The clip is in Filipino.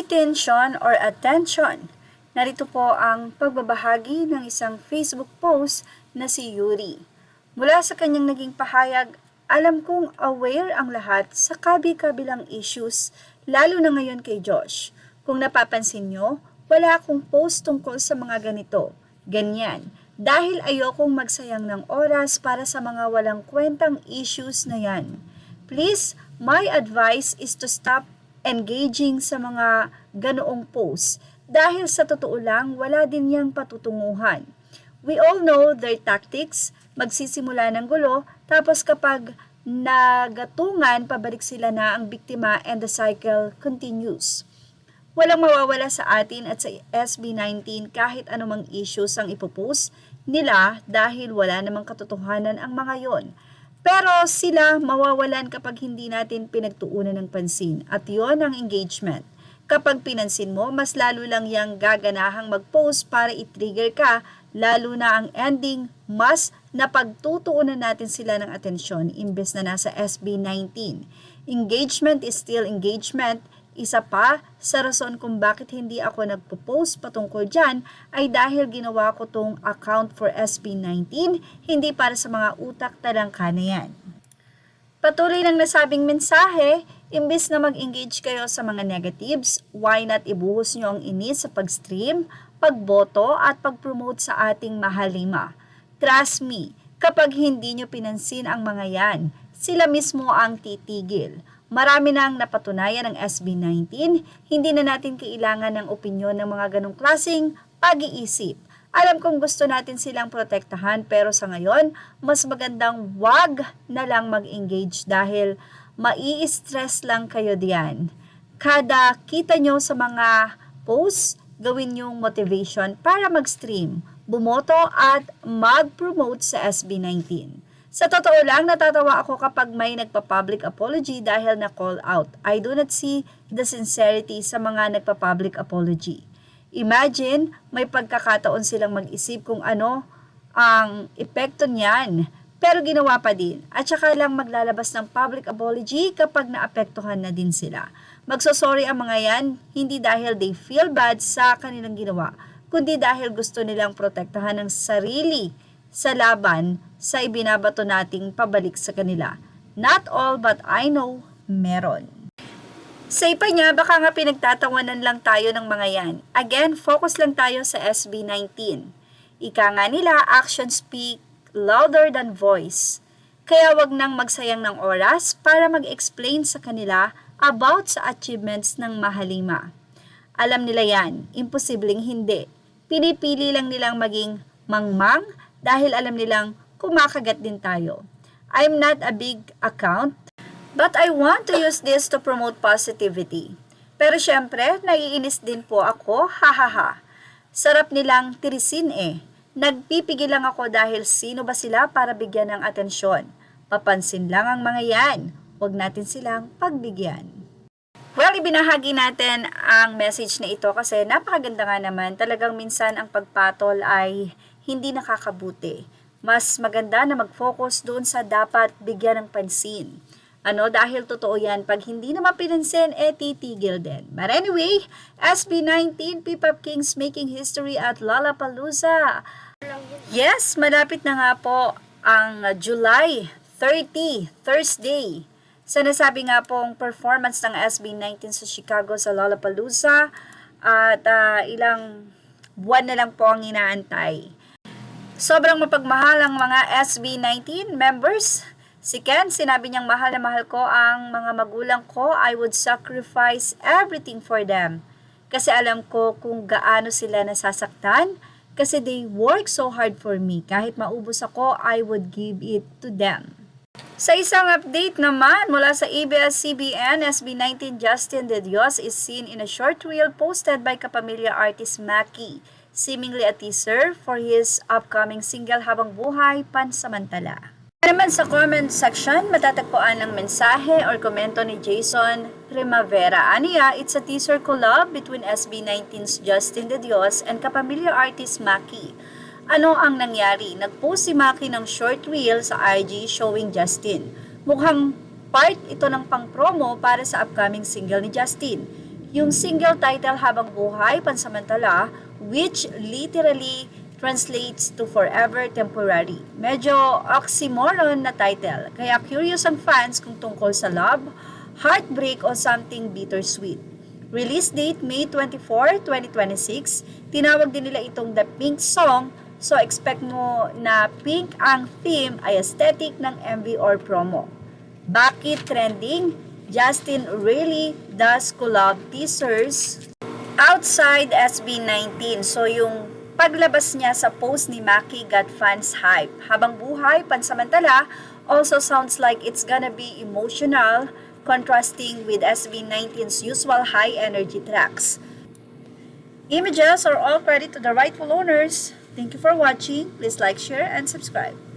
Pay attention or attention. Narito po ang pagbabahagi ng isang Facebook post na si Yuri. Mula sa kanyang naging pahayag, alam kong aware ang lahat sa kabi-kabilang issues, lalo na ngayon kay Josh. Kung napapansin nyo, wala akong post tungkol sa mga ganito, ganyan, dahil ayokong magsayang ng oras para sa mga walang kwentang issues na yan. Please, my advice is to stop engaging sa mga ganoong posts dahil sa totoo lang wala din niyang patutunguhan. We all know their tactics, magsisimula ng gulo, tapos kapag nagatungan, pabalik sila na ang biktima and the cycle continues. Walang mawawala sa atin at sa SB19 kahit anumang issues ang ipopost nila dahil wala namang katotohanan ang mga yon. Pero sila mawawalan kapag hindi natin pinagtuunan ng pansin at yon ang engagement. Kapag pinansin mo, mas lalo lang yang gaganahang mag-post para i-trigger ka, lalo na ang ending, mas napagtutuunan natin sila ng atensyon imbes na nasa SB19. Engagement is still engagement. Isa pa sa rason kung bakit hindi ako nagpo-post patungkol dyan ay dahil ginawa ko tong account for SB19, hindi para sa mga utak talangka na yan. Patuloy ng nasabing mensahe, imbes na mag-engage kayo sa mga negatives, why not ibuhos nyo ang inis sa pag-stream, pagboto at pag-promote sa ating mahalima. Trust me, kapag hindi nyo pinansin ang mga yan, sila mismo ang titigil. Marami nang napatunayan ng SB19, hindi na natin kailangan ng opinyon ng mga ganong klaseng pag-iisip. Alam kong gusto natin silang protektahan pero sa ngayon, mas magandang wag na lang mag-engage dahil mai-stress lang kayo diyan. Kada kita nyo sa mga posts, gawin yung motivation para mag-stream, bumoto at mag-promote sa SB19. Sa totoo lang, natatawa ako kapag may nagpa-public apology dahil na-call out. I do not see the sincerity sa mga nagpa-public apology. Imagine, may pagkakataon silang mag-isip kung ano ang epekto niyan, pero ginawa pa din. At saka lang maglalabas ng public apology kapag naapektuhan na din sila. Magsosorry ang mga yan, hindi dahil they feel bad sa kanilang ginawa, kundi dahil gusto nilang protektahan ng sarili sa laban sa ibinabato nating pabalik sa kanila. Not all, but I know, meron. Say pa niya, baka nga pinagtatawanan lang tayo ng mga yan. Again, focus lang tayo sa SB19. Ika nga nila, actions speak louder than voice. Kaya wag nang magsayang ng oras para mag-explain sa kanila about sa achievements ng mahalima. Alam nila yan, imposibleng hindi. Pinipili lang nilang maging mangmang dahil alam nilang kumakagat din tayo. I'm not a big account, but I want to use this to promote positivity. Pero syempre, naiinis din po ako, hahaha. Sarap nilang tirisin eh. Nagpipigil lang ako dahil sino ba sila para bigyan ng atensyon. Papansin lang ang mga yan. Huwag natin silang pagbigyan. Well, ibinahagi natin ang message na ito kasi napakaganda nga naman. Talagang minsan ang pagpatol ay hindi nakakabuti. Mas maganda na mag-focus doon sa dapat bigyan ng pansin. Dahil totoo yan, pag hindi naman pinansin, titigil din. But anyway, SB19, P-Pop Kings making history at Lollapalooza. Yes, malapit na nga po ang July 30, Thursday. Sa nasabi nga pong performance ng SB19 sa Chicago sa Lollapalooza at ilang buwan na lang po ang inaantay. Sobrang mapagmahal ang mga SB19 members. Si Ken, sinabi niyang mahal na mahal ko ang mga magulang ko. I would sacrifice everything for them. Kasi alam ko kung gaano sila nasasaktan. Kasi they work so hard for me. Kahit maubos ako, I would give it to them. Sa isang update naman mula sa ABS-CBN, SB19 Justin De Dios is seen in a short reel posted by kapamilya artist Maki, seemingly a teaser for his upcoming single Habang Buhay Pansamantala. Naman sa comment section, matatagpuan ang mensahe or komento ni Jason Primavera. Aniya, it's a teaser collab between SB19's Justin De Dios and kapamilya artist Maki. Ano ang nangyari? Nag-post si Maki ng short reel sa IG showing Justin. Mukhang part ito ng pang-promo para sa upcoming single ni Justin. yung single title Habang Buhay Pansamantala, which literally translates to forever temporary. Medyo oxymoron na title, kaya curious ang fans kung tungkol sa love, heartbreak o something bittersweet. Release date May 24, 2026. Tinawag din nila itong The Pink Song, so expect mo na pink ang theme ay aesthetic ng MV or promo. Bakit trending? Justin really does collab teasers outside SB19. So yung paglabas niya sa post ni Maki got fans hype. Habang Buhay Pansamantala also sounds like it's gonna be emotional, contrasting with SB19's usual high energy tracks. Images are all credit to the rightful owners. Thank you for watching. Please like, share, and subscribe.